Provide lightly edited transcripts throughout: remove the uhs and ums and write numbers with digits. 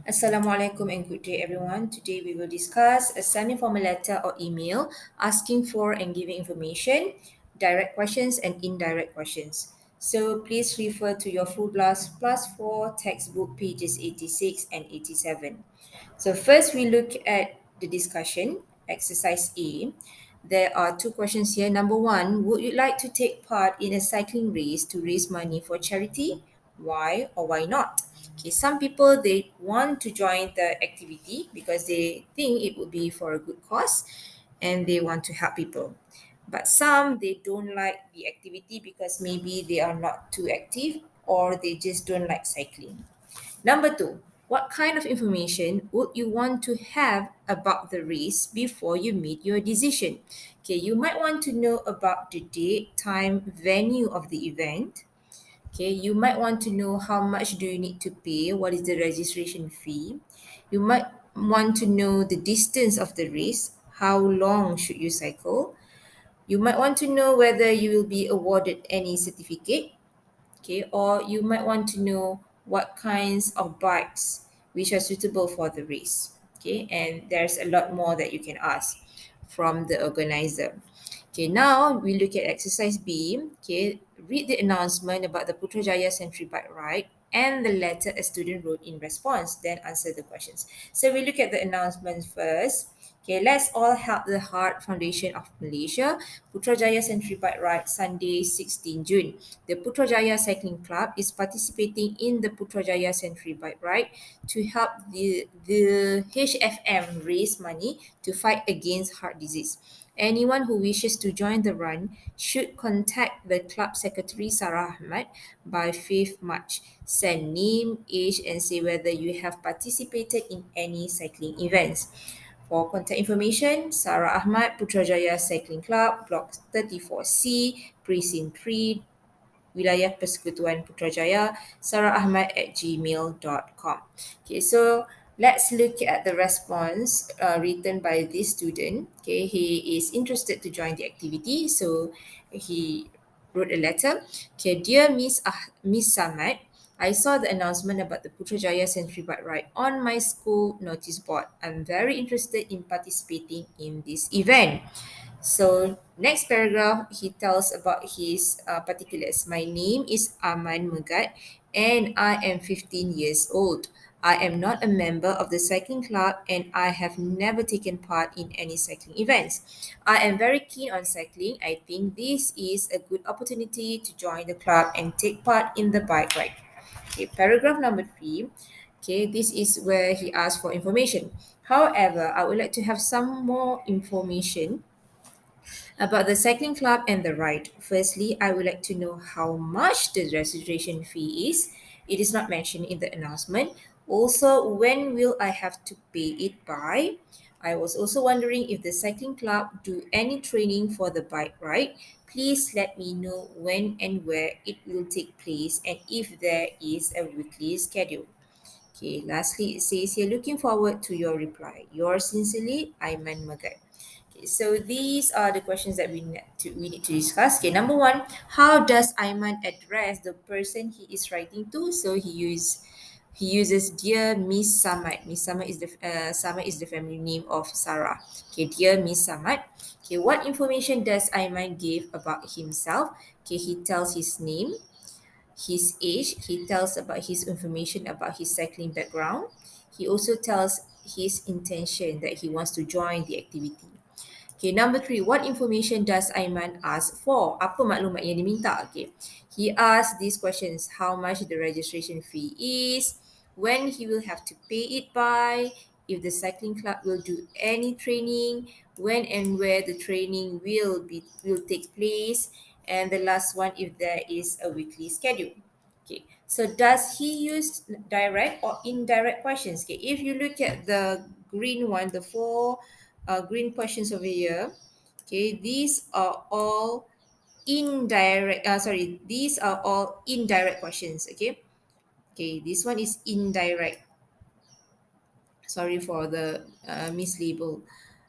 Assalamualaikum and good day everyone. Today we will discuss a semi-formal letter or email asking for and giving information, direct questions and indirect questions. So please refer to your full blast plus 4 textbook pages 86 and 87. So first we look at the discussion, exercise A. There are two questions here. Number one, would you like to take part in a cycling race to raise money for charity? Why or why not? Okay, some people they want to join the activity because they think it would be for a good cause and they want to help people. But some they don't like the activity because maybe they are not too active or they just don't like cycling. Number two, what kind of information would you want to have about the race before you make your decision? Okay, you might want to know about the date, time, venue of the event. Okay, you might want to know how much do you need to pay, what is the registration fee. You might want to know the distance of the race, how long should you cycle. You might want to know whether you will be awarded any certificate. Okay, or you might want to know what kinds of bikes which are suitable for the race. Okay, and there's a lot more that you can ask from the organizer. Okay, now we look at exercise B. Okay, read the announcement about the Putrajaya Century Bike Ride and the letter a student wrote in response, then answer the questions. So we look at the announcement first. Okay, let's all help the Heart Foundation of Malaysia, Putrajaya Century Bike Ride, Sunday, 16 June. The Putrajaya Cycling Club is participating in the Putrajaya Century Bike Ride to help the HFM raise money to fight against heart disease. Anyone who wishes to join the run should contact the club secretary Sarah Ahmad by 5th March. Send name, age, and say whether you have participated in any cycling events. For contact information, Sarah Ahmad, Putrajaya Cycling Club, Block 34C, Precinct 3, Wilayah Persekutuan Putrajaya, sarahahmad@gmail.com. Okay, so let's look at the response written by this student. Okay, he is interested to join the activity, so he wrote a letter. Okay, dear Miss Samad, I saw the announcement about the Putrajaya Century Bike Ride on my school notice board. I'm very interested in participating in this event. So next paragraph, he tells about his particulars. My name is Aman Megat and I am 15 years old. I am not a member of the cycling club and I have never taken part in any cycling events. I am very keen on cycling. I think this is a good opportunity to join the club and take part in the bike ride. Okay, paragraph number 3. Okay, this is where he asked for information. However, I would like to have some more information about the cycling club and the ride. Firstly, I would like to know how much the registration fee is. It is not mentioned in the announcement. Also, when will I have to pay it by? I was also wondering if the cycling club do any training for the bike ride. Please let me know when and where it will take place and if there is a weekly schedule. Okay, lastly, it says here, looking forward to your reply. Yours sincerely, Aiman Magat. Okay, so these are the questions that we need to discuss. Okay, number one, how does Aiman address the person he is writing to? So he uses dear Miss Samad. Miss Samad is the family name of Sarah. Okay, dear Miss Samad. Okay, what information does Aiman give about himself? Okay, he tells his name, his age, he tells about his information about his cycling background. He also tells his intention that he wants to join the activity. Okay, number 3, what information does Aiman ask for? Apa maklumat yang diminta? Okay, he asks these questions: how much the registration fee is, when he will have to pay it by, if the cycling club will do any training, when and where the training will take place, and the last one, if there is a weekly schedule. Okay, so does he use direct or indirect questions? Okay, if you look at the green one, the four green questions over here, okay, these are all these are all indirect questions. Okay, this one is indirect. Sorry for the mislabel.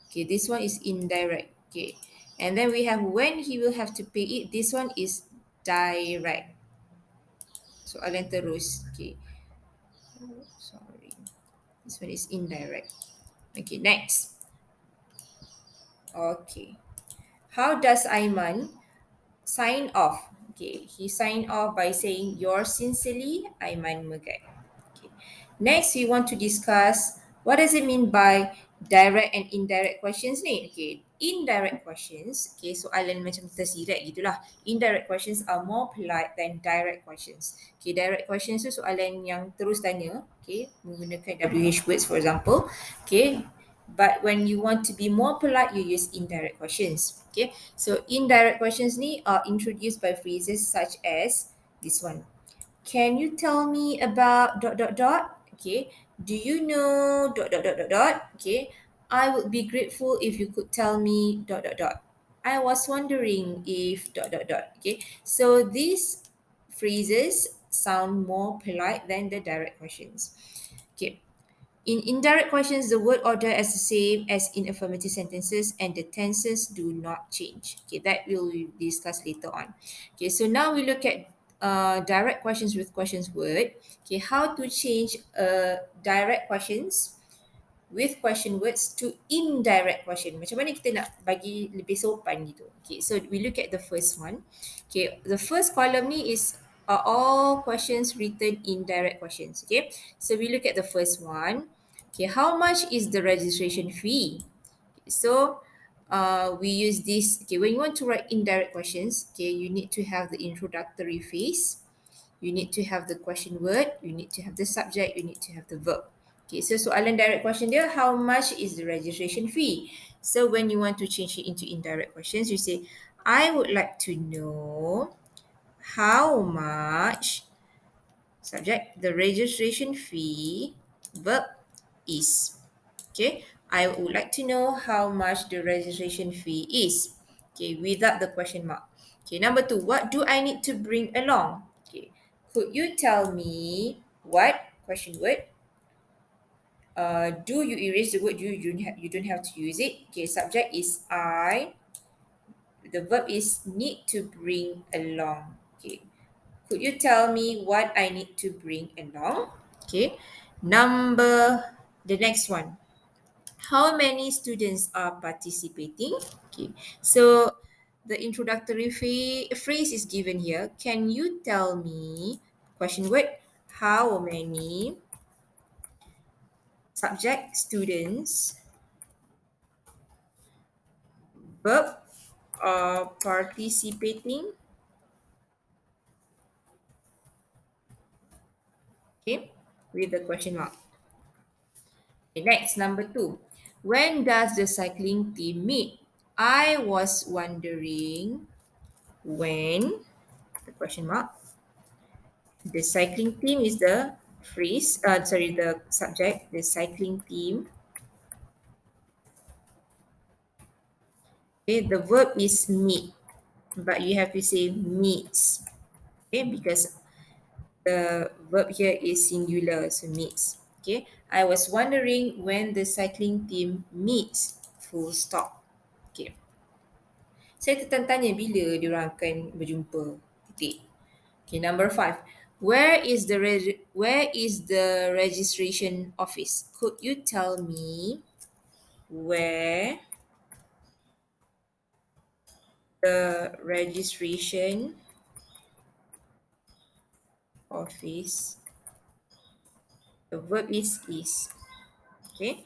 Okay, this one is indirect. Okay, and then we have when he will have to pay it. This one is direct. So Alan terus. Okay, sorry. This one is indirect. Okay, next. Okay. How does Aiman sign off? Okay, he signed off by saying, yours sincerely, Aiman Megat. Okay. Next, we want to discuss what does it mean by direct and indirect questions ni. Okay, indirect questions, okay, soalan macam tersirat gitulah. Indirect questions are more polite than direct questions. Okay, direct questions tu soalan yang terus tanya, okay, menggunakan WH words for example. Okay, but when you want to be more polite, you use indirect questions. Okay, so indirect questions ni are introduced by phrases such as this one. Can you tell me about dot dot dot? Okay. Do you know dot dot dot dot dot? Okay. I would be grateful if you could tell me dot dot dot. I was wondering if dot dot dot. Okay. So these phrases sound more polite than the direct questions. Okay. In indirect questions, the word order is the same as in affirmative sentences and the tenses do not change. Okay, that we'll discuss later on. Okay, so now we look at direct questions with questions word. Okay, how to change direct questions with question words to indirect question. Macam mana kita nak bagi lebih sopan gitu. Okay, so we look at the first one. Okay, the first column ni is all questions written in direct questions. Okay, so we look at the first one. Okay, how much is the registration fee? So we use this. Okay, when you want to write indirect questions, okay, you need to have the introductory phrase. You need to have the question word, you need to have the subject, you need to have the verb. Okay, so soalan direct question dia, how much is the registration fee? So when you want to change it into indirect questions, you say, I would like to know how much, subject, the registration fee, verb, is. Okay, I would like to know how much the registration fee is. Okay, without the question mark. Okay, number two, what do I need to bring along? Okay, could you tell me what, question word? Do you erase the word? You don't have to use it. Okay, subject is I. The verb is need to bring along. Okay, could you tell me what I need to bring along? Okay, the next one. How many students are participating? Okay, so the introductory phrase is given here. Can you tell me, question word, how many, subject, students, verb, are participating? Okay, with the question mark. Okay, next, number two. When does the cycling team meet? I was wondering when, the question mark. The cycling team is the the subject, the cycling team. Okay, the verb is meet, but you have to say meets. Okay, because the verb here is singular, so meets. Okay, I was wondering when the cycling team meets, full stop. Okay, saya tertanya bila diorang akan berjumpa, titik. Okay, number five. Where is the registration office? Could you tell me where the registration office, the verb is. Okay.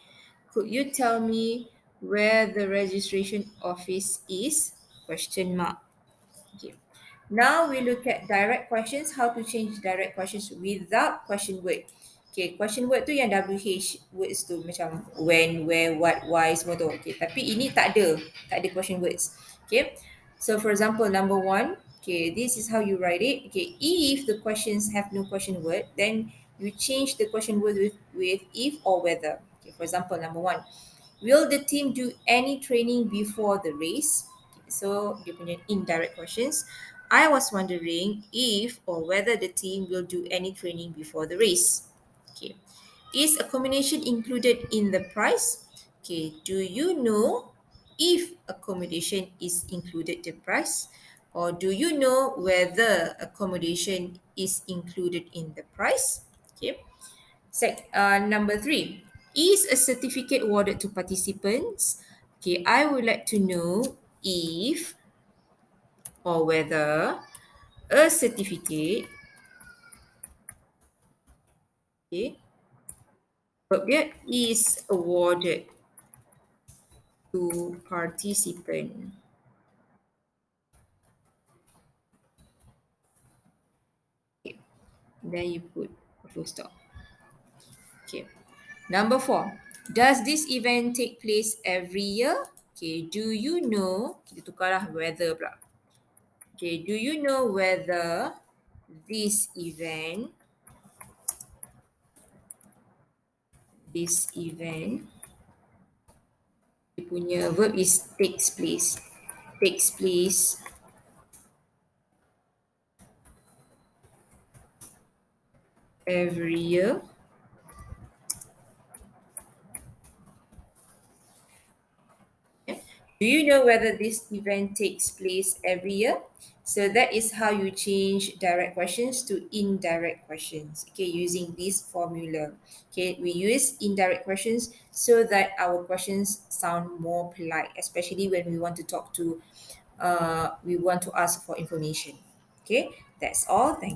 Could you tell me where the registration office is? Question mark. Okay. Now we look at direct questions, how to change direct questions without question word. Okay, question word tu yang WH words tu macam when, where, what, why semua tu. Okay, tapi ini tak ada question words. Okay, so for example, number one, okay, this is how you write it. Okay, if the questions have no question word, then you change the question word with if or whether. Okay, for example, number one, will the team do any training before the race? So dia punya indirect questions. I was wondering if or whether the team will do any training before the race. Okay. Is accommodation included in the price? Okay. Do you know if accommodation is included the price? Or do you know whether accommodation is included in the price? Okay. Number three. Is a certificate awarded to participants? Okay, I would like to know if or whether a certificate, okay, appropriate, is awarded to participant. Okay, then you put a full stop. Okay. Number four. Does this event take place every year? Okay. Do you know? Kita tukarlah whether pula. Okay. Do you know whether this event, this event, dia punya verb is takes place every year? Yeah. Do you know whether this event takes place every year? So that is how you change direct questions to indirect questions. Okay, using this formula. Okay, we use indirect questions so that our questions sound more polite, especially when we want to talk to, we want to ask for information. Okay, that's all. Thank